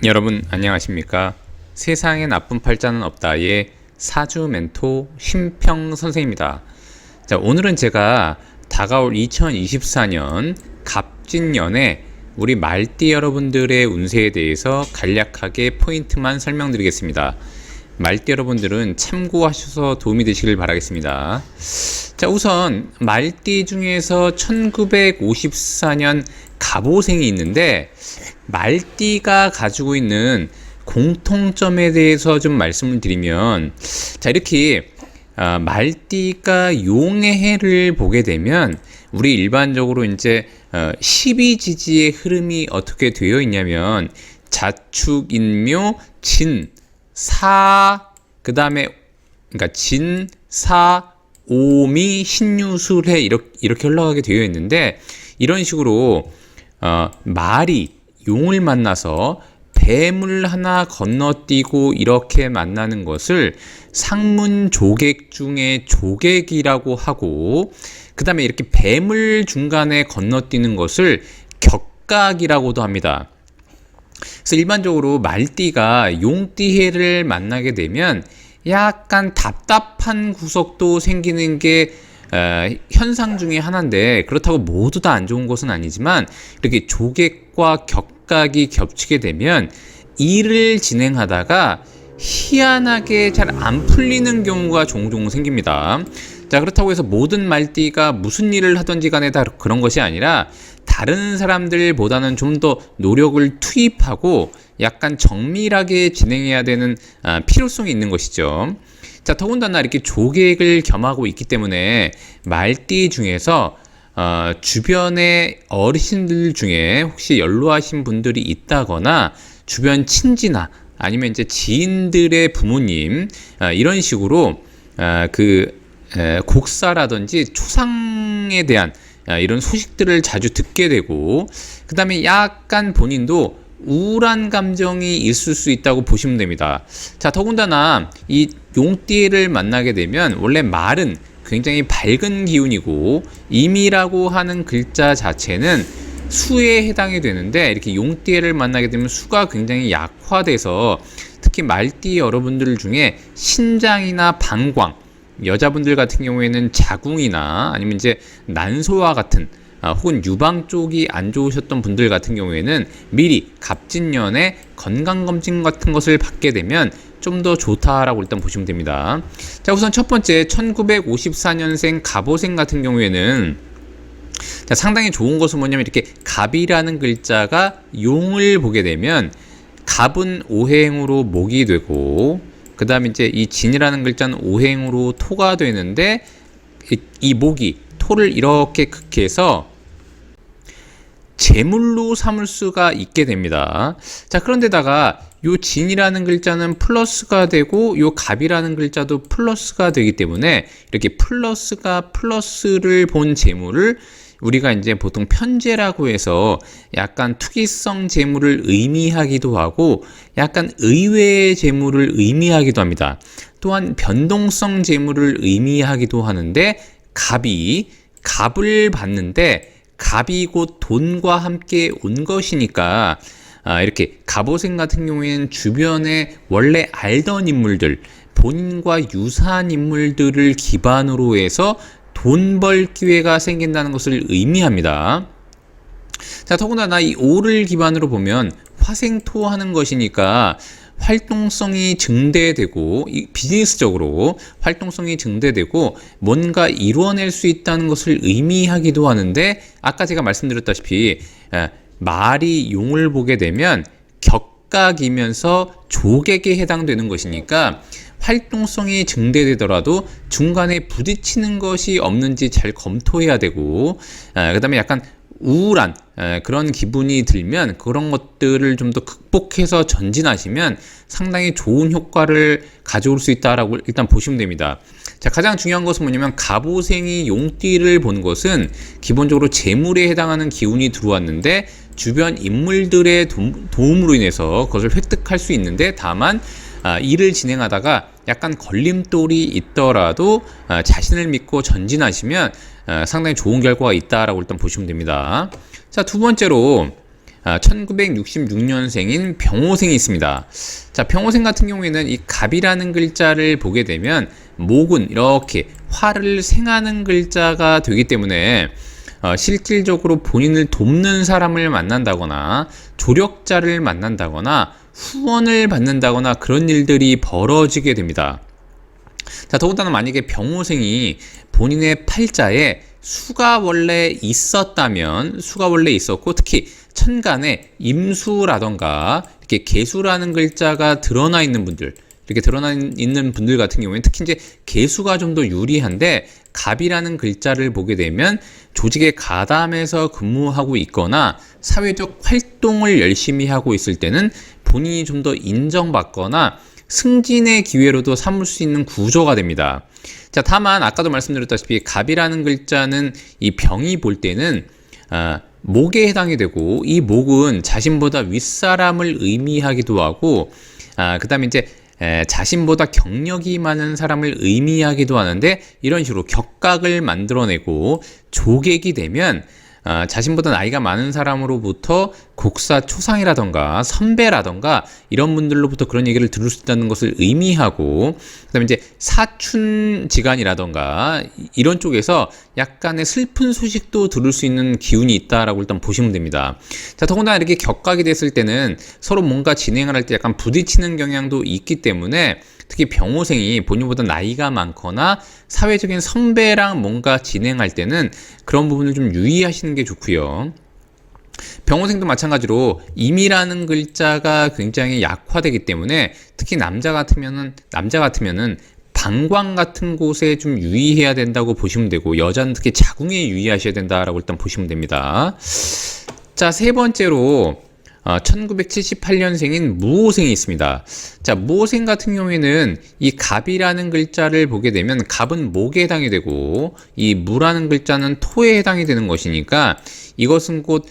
여러분 안녕하십니까? 세상에 나쁜 팔자는 없다의 사주 멘토 심평 선생입니다. 자, 오늘은 제가 다가올 2024년 갑진년에 우리 말띠 여러분들의 운세에 대해서 간략하게 포인트만 설명드리겠습니다. 말띠 여러분들은 참고하셔서 도움이 되시길 바라겠습니다. 자, 우선 말띠 중에서 1954년 갑오생이 있는데 말띠가 가지고 있는 공통점에 대해서 좀 말씀을 드리면, 자, 이렇게 말띠가 용의 해를 보게 되면 우리 일반적으로 이제 12지지의 흐름이 어떻게 되어 있냐면 자축, 인묘, 진, 사, 그 다음에 그러니까 진, 사, 오미, 신유술해 이렇게 흘러가게 되어 있는데, 이런 식으로 말이 용을 만나서 뱀을 하나 건너뛰고 이렇게 만나는 것을 상문 조객 중에 조객이라고 하고, 그 다음에 이렇게 뱀을 중간에 건너뛰는 것을 격각이라고도 합니다. 그래서 일반적으로 말띠가 용띠해를 만나게 되면 약간 답답한 구석도 생기는 게 현상 중에 하나인데, 그렇다고 모두 다 안 좋은 것은 아니지만 이렇게 조객과 격각이 겹치게 되면 일을 진행하다가 희한하게 잘 안 풀리는 경우가 종종 생깁니다. 자, 그렇다고 해서 모든 말띠가 무슨 일을 하든지 간에 다 그런 것이 아니라 다른 사람들보다는 좀 더 노력을 투입하고 약간 정밀하게 진행해야 되는 필요성이 있는 것이죠. 자, 더군다나 이렇게 조객을 겸하고 있기 때문에 말띠 중에서 주변의 어르신들 중에 혹시 연로하신 분들이 있다거나 주변 친지나 아니면 이제 지인들의 부모님, 이런 식으로 곡사라든지 초상에 대한 이런 소식들을 자주 듣게 되고, 그 다음에 약간 본인도 우울한 감정이 있을 수 있다고 보시면 됩니다. 자, 더군다나 이 용띠를 만나게 되면 원래 말은 굉장히 밝은 기운이고 임이라고 하는 글자 자체는 수에 해당이 되는데, 이렇게 용띠를 만나게 되면 수가 굉장히 약화돼서 특히 말띠 여러분들 중에 신장이나 방광, 여자분들 같은 경우에는 자궁이나 아니면 이제 난소와 같은 혹은 유방 쪽이 안 좋으셨던 분들 같은 경우에는 미리 갑진년에 건강검진 같은 것을 받게 되면 좀 더 좋다라고 일단 보시면 됩니다. 자, 우선 첫 번째 1954년생 갑오생 같은 경우에는 자, 상당히 좋은 것은 뭐냐면 이렇게 갑이라는 글자가 용을 보게 되면 갑은 오행으로 목이 되고, 그 다음에 이제 이 진이라는 글자는 오행으로 토가 되는데, 이 목이 토를 이렇게 극해서 재물로 삼을 수가 있게 됩니다. 자, 그런데다가 요 진이라는 글자는 플러스가 되고 요 갑이라는 글자도 플러스가 되기 때문에 이렇게 플러스가 플러스를 본 재물을 우리가 이제 보통 편재라고 해서 약간 투기성 재물을 의미하기도 하고 약간 의외의 재물을 의미하기도 합니다. 또한 변동성 재물을 의미하기도 하는데, 갑을 봤는데 갑이 곧 돈과 함께 온 것이니까 이렇게 갑오생 같은 경우에는 주변에 원래 알던 인물들, 본인과 유사한 인물들을 기반으로 해서 돈 벌 기회가 생긴다는 것을 의미합니다. 자, 더군다나 이 오를 기반으로 보면 화생토 하는 것이니까 활동성이 증대되고, 비즈니스적으로 활동성이 증대되고 뭔가 이루어낼 수 있다는 것을 의미하기도 하는데, 아까 제가 말씀드렸다시피 말이 용을 보게 되면 격각이면서 조객에 해당되는 것이니까 활동성이 증대되더라도 중간에 부딪히는 것이 없는지 잘 검토해야 되고, 그 다음에 약간 우울한 그런 기분이 들면 그런 것들을 좀 더 극복해서 전진하시면 상당히 좋은 효과를 가져올 수 있다라고 일단 보시면 됩니다. 자, 가장 중요한 것은 뭐냐면 갑오생이 용띠를 본 것은 기본적으로 재물에 해당하는 기운이 들어왔는데 주변 인물들의 도움으로 인해서 그것을 획득할 수 있는데, 다만 일을 진행하다가 약간 걸림돌이 있더라도 자신을 믿고 전진하시면 상당히 좋은 결과가 있다라고 일단 보시면 됩니다. 자, 두 번째로 1966년생인 병호생이 있습니다. 자, 병호생 같은 경우에는 이 갑이라는 글자를 보게 되면 목은 이렇게 화를 생하는 글자가 되기 때문에 실질적으로 본인을 돕는 사람을 만난다거나 조력자를 만난다거나 후원을 받는다거나 그런 일들이 벌어지게 됩니다. 자, 더군다나 만약에 병호생이 본인의 팔자에 수가 원래 있었고 특히 천간에 임수라던가 이렇게 계수라는 글자가 드러나 있는 분들, 이렇게 드러나 있는 분들 같은 경우에는 특히 이제 계수가 좀 더 유리한데 갑이라는 글자를 보게 되면 조직의 가담에서 근무하고 있거나 사회적 활동을 열심히 하고 있을 때는 본인이 좀 더 인정받거나 승진의 기회로도 삼을 수 있는 구조가 됩니다. 자, 다만 아까도 말씀드렸다시피 갑이라는 글자는 이 병이 볼 때는 목에 해당이 되고, 이 목은 자신보다 윗사람을 의미하기도 하고, 그 다음에 이제 자신보다 경력이 많은 사람을 의미하기도 하는데, 이런 식으로 격각을 만들어내고 조객이 되면 자신보다 나이가 많은 사람으로부터 곡사 초상이라던가 선배라던가 이런 분들로부터 그런 얘기를 들을 수 있다는 것을 의미하고, 그 다음에 이제 사춘지간이라던가 이런 쪽에서 약간의 슬픈 소식도 들을 수 있는 기운이 있다라고 일단 보시면 됩니다. 자, 더군다나 이렇게 격각이 됐을 때는 서로 뭔가 진행을 할 때 약간 부딪히는 경향도 있기 때문에 특히 병호생이 본인보다 나이가 많거나 사회적인 선배랑 뭔가 진행할 때는 그런 부분을 좀 유의하시는 게 좋고요. 병호생도 마찬가지로 임이라는 글자가 굉장히 약화되기 때문에 특히 남자 같으면은 방광 같은 곳에 좀 유의해야 된다고 보시면 되고, 여자는 특히 자궁에 유의하셔야 된다라고 일단 보시면 됩니다. 자, 세 번째로 1978년생인 무호생이 있습니다. 자, 무호생 같은 경우에는 이 갑이라는 글자를 보게 되면 갑은 목에 해당이 되고 이 무라는 글자는 토에 해당이 되는 것이니까 이것은 곧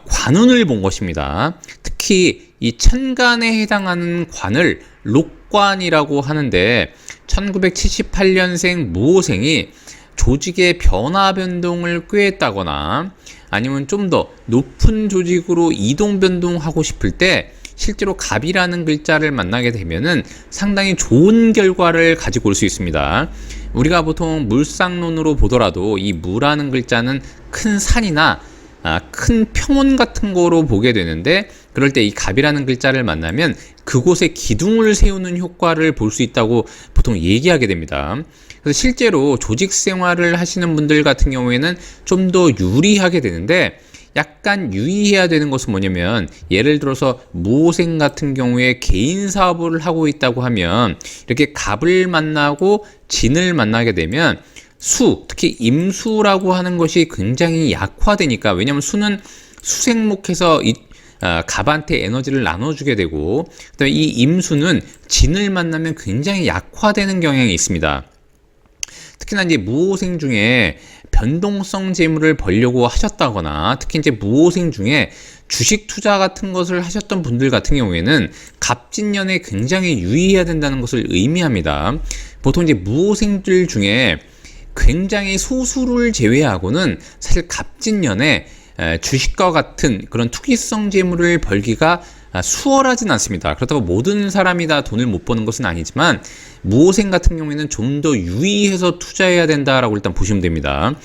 관운을 본 것입니다. 특히 이 천간에 해당하는 관을 록관이라고 하는데, 1978년생 무호생이 조직의 변화 변동을 꾀했다거나 아니면 좀 더 높은 조직으로 이동 변동하고 싶을 때 실제로 갑이라는 글자를 만나게 되면은 상당히 좋은 결과를 가지고 올 수 있습니다. 우리가 보통 물상론으로 보더라도 이 무라는 글자는 큰 산이나 큰 평원 같은 거로 보게 되는데, 그럴 때 이 갑이라는 글자를 만나면 그곳에 기둥을 세우는 효과를 볼 수 있다고 보통 얘기하게 됩니다. 그래서 실제로 조직 생활을 하시는 분들 같은 경우에는 좀 더 유리하게 되는데, 약간 유의해야 되는 것은 뭐냐면, 예를 들어서 무호생 같은 경우에 개인 사업을 하고 있다고 하면 이렇게 갑을 만나고 진을 만나게 되면 특히 임수라고 하는 것이 굉장히 약화되니까, 왜냐하면 수는 수생목해서 갑한테 에너지를 나눠주게 되고, 그다음에 이 임수는 진을 만나면 굉장히 약화되는 경향이 있습니다. 특히나 이제 무호생 중에 변동성 재물을 벌려고 하셨다거나, 특히 이제 무호생 중에 주식 투자 같은 것을 하셨던 분들 같은 경우에는 갑진년에 굉장히 유의해야 된다는 것을 의미합니다. 보통 이제 무호생들 중에 굉장히 소수를 제외하고는 사실 갑진년에 주식과 같은 그런 투기성 재물을 벌기가 수월하진 않습니다. 그렇다고 모든 사람이 다 돈을 못 버는 것은 아니지만, 무호생 같은 경우에는 좀 더 유의해서 투자해야 된다라고 일단 보시면 됩니다.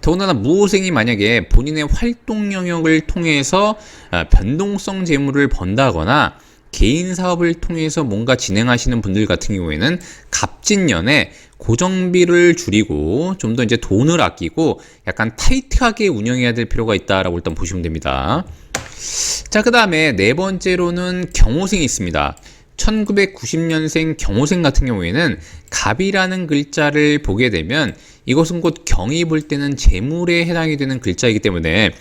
더군다나 무호생이 만약에 본인의 활동 영역을 통해서 변동성 재물을 번다거나 개인 사업을 통해서 뭔가 진행하시는 분들 같은 경우에는 갑진년에 고정비를 줄이고 좀 더 이제 돈을 아끼고 약간 타이트하게 운영해야 될 필요가 있다라고 일단 보시면 됩니다. 자, 그 다음에 네 번째로는 경호생이 있습니다. 1990년생 경호생 같은 경우에는 갑이라는 글자를 보게 되면 이것은 곧 경이 볼 때는 재물에 해당이 되는 글자이기 때문에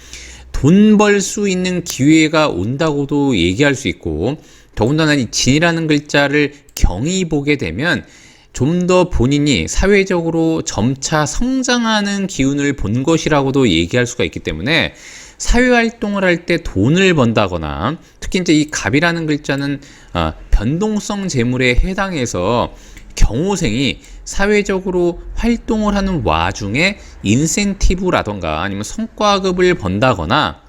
돈 벌 수 있는 기회가 온다고도 얘기할 수 있고, 더군다나 이 진이라는 글자를 경이 보게 되면 좀 더 본인이 사회적으로 점차 성장하는 기운을 본 것이라고도 얘기할 수가 있기 때문에 사회활동을 할 때 돈을 번다거나, 특히 이제 이 갑이라는 글자는 변동성 재물에 해당해서 경호생이 사회적으로 활동을 하는 와중에 인센티브라던가 아니면 성과급을 번다거나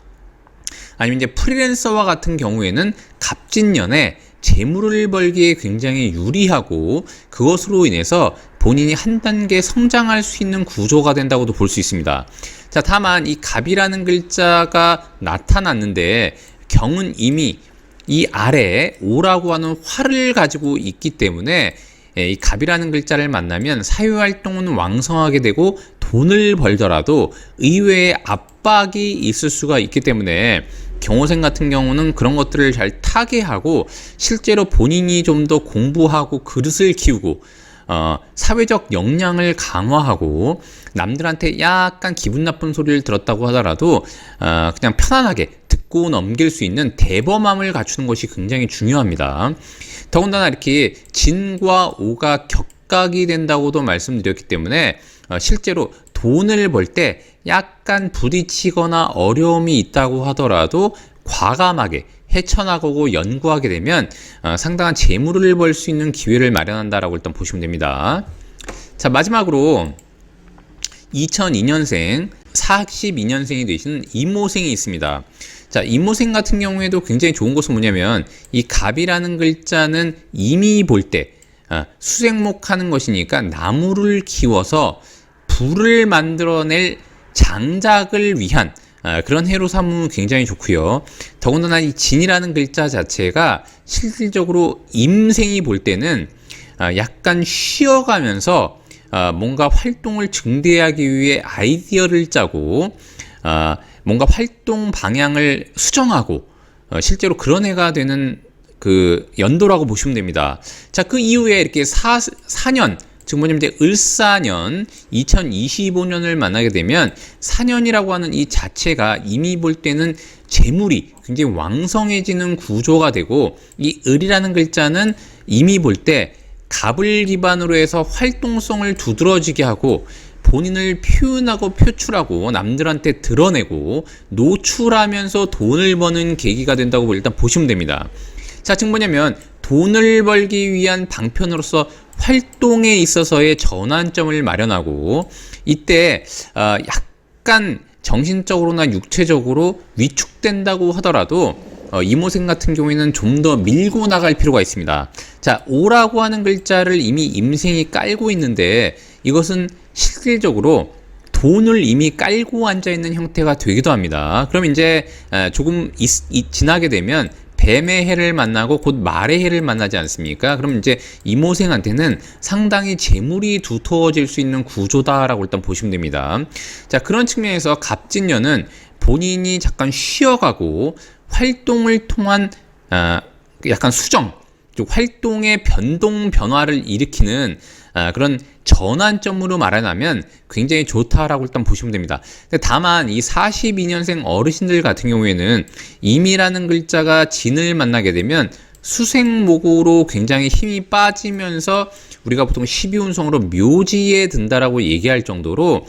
아니면 이제 프리랜서와 같은 경우에는 갑진년에 재물을 벌기에 굉장히 유리하고 그것으로 인해서 본인이 한 단계 성장할 수 있는 구조가 된다고도 볼 수 있습니다. 자, 다만 이 갑이라는 글자가 나타났는데 경은 이미 이 아래에 오라고 하는 활을 가지고 있기 때문에 이 갑이라는 글자를 만나면 사회활동은 왕성하게 되고 돈을 벌더라도 의외의 압박이 있을 수가 있기 때문에 경호생 같은 경우는 그런 것들을 잘 타개하고 실제로 본인이 좀 더 공부하고 그릇을 키우고 사회적 역량을 강화하고 남들한테 약간 기분 나쁜 소리를 들었다고 하더라도 그냥 편안하게 듣고 넘길 수 있는 대범함을 갖추는 것이 굉장히 중요합니다. 더군다나 이렇게 진과 오가 격각이 된다고도 말씀드렸기 때문에 실제로 돈을 벌 때 약간 부딪히거나 어려움이 있다고 하더라도 과감하게 헤쳐나가고 연구하게 되면 상당한 재물을 벌 수 있는 기회를 마련한다라고 일단 보시면 됩니다. 자, 마지막으로 2002년생 42년생이 되시는 이모생이 있습니다. 자, 이모생 같은 경우에도 굉장히 좋은 것은 뭐냐면 이 갑이라는 글자는 이미 볼 때 수생목하는 것이니까 나무를 키워서 불을 만들어낼 장작을 위한 그런 해로 삼으면 굉장히 좋고요. 더군다나 이 진이라는 글자 자체가 실질적으로 임생이 볼 때는 약간 쉬어가면서 뭔가 활동을 증대하기 위해 아이디어를 짜고 뭔가 활동 방향을 수정하고 실제로 그런 해가 되는 그 연도라고 보시면 됩니다. 자, 그 이후에 이렇게 4년 즉 뭐냐면 이제 을사년 2025년을 만나게 되면 4년이라고 하는 이 자체가 이미 볼 때는 재물이 굉장히 왕성해지는 구조가 되고 이 을이라는 글자는 이미 볼 때 갑을 기반으로 해서 활동성을 두드러지게 하고 본인을 표현하고 표출하고 남들한테 드러내고 노출하면서 돈을 버는 계기가 된다고 일단 보시면 됩니다. 자, 즉 뭐냐면 돈을 벌기 위한 방편으로서 활동에 있어서의 전환점을 마련하고 이때 약간 정신적으로나 육체적으로 위축된다고 하더라도 이모생 같은 경우에는 좀 더 밀고 나갈 필요가 있습니다. 자, 오라고 하는 글자를 이미 임생이 깔고 있는데 이것은 실질적으로 돈을 이미 깔고 앉아있는 형태가 되기도 합니다. 그럼 이제 조금 지나게 되면 뱀의 해를 만나고 곧 말의 해를 만나지 않습니까? 그럼 이제 이모생한테는 상당히 재물이 두터워질 수 있는 구조다라고 일단 보시면 됩니다. 자, 그런 측면에서 갑진년은 본인이 잠깐 쉬어가고 활동을 통한 약간 수정, 즉 활동의 변화를 일으키는 그런 전환점으로 말하자면 굉장히 좋다라고 일단 보시면 됩니다. 다만 이 42년생 어르신들 같은 경우에는 임이라는 글자가 진을 만나게 되면 수생목으로 굉장히 힘이 빠지면서 우리가 보통 12운성으로 묘지에 든다라고 얘기할 정도로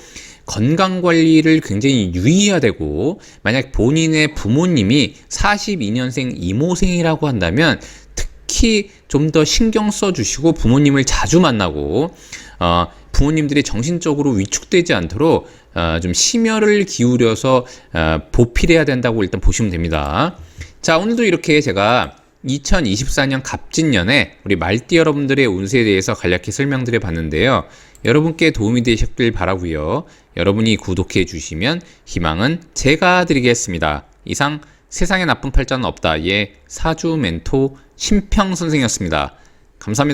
건강관리를 굉장히 유의해야 되고 만약 본인의 부모님이 42년생 이모생이라고 한다면 특히 좀 더 신경 써주시고 부모님을 자주 만나고 부모님들이 정신적으로 위축되지 않도록 좀 심혈을 기울여서 보필해야 된다고 일단 보시면 됩니다. 자, 오늘도 이렇게 제가 2024년 갑진년에 우리 말띠 여러분들의 운세에 대해서 간략히 설명드려 봤는데요. 여러분께 도움이 되셨길 바라고요. 여러분이 구독해 주시면 희망은 제가 드리겠습니다. 이상 세상에 나쁜 팔자는 없다의 사주 멘토 심평 선생이었습니다. 감사합니다.